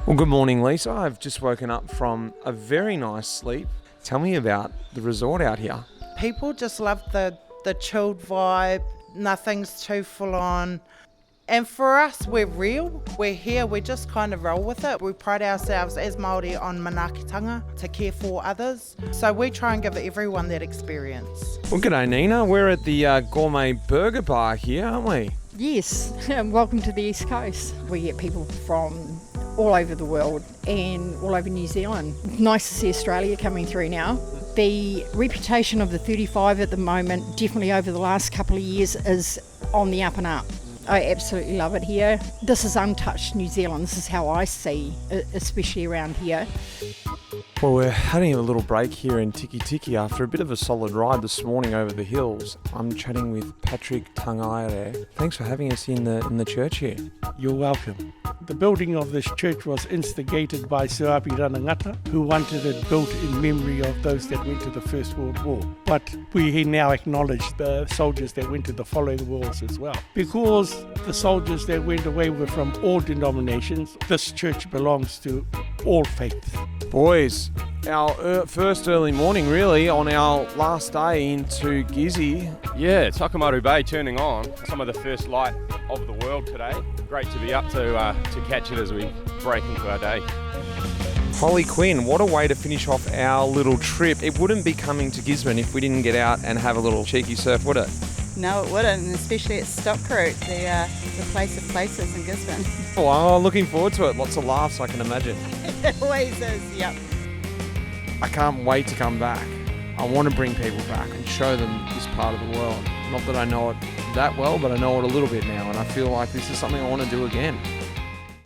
Well, good morning, Lisa. I've just woken up from a very nice sleep. Tell me about the resort out here. People just love the chilled vibe. Nothing's too full on. And for us, we're real. We're here. We just kind of roll with it. We pride ourselves as Māori on manaakitanga, to care for others. So we try and give everyone that experience. Well, g'day, Nina. We're at the Gourmet Burger Bar here, aren't we? Yes, welcome to the East Coast. We get people from all over the world and all over New Zealand. Nice to see Australia coming through now. The reputation of the 35 at the moment, definitely over the last couple of years, is on the up and up. I absolutely love it here. This is untouched New Zealand. This is how I see it, especially around here. Well, we're having a little break here in Tiki Tiki after a bit of a solid ride this morning over the hills. I'm chatting with Patrick Tairāwhiti. Thanks for having us in the church here. You're welcome. The building of this church was instigated by Sir Api Ranangata, who wanted it built in memory of those that went to the First World War. But we now acknowledge the soldiers that went to the following wars as well. Because the soldiers that went away were from all denominations, this church belongs to all faiths. Boys, our first early morning really on our last day into Gizzy. Yeah, Takamaru Bay turning on. Some of the first light of the world today. Great to be up to catch it as we break into our day. Holly Quinn, what a way to finish off our little trip. It wouldn't be coming to Gisborne if we didn't get out and have a little cheeky surf, would it? No, it wouldn't, and especially at Stockroot, the place of places in Gisborne. Oh, looking forward to it. Lots of laughs, I can imagine. It always is, yep. I can't wait to come back. I want to bring people back and show them this part of the world. Not that I know it that well, but I know it a little bit now, and I feel like this is something I want to do again.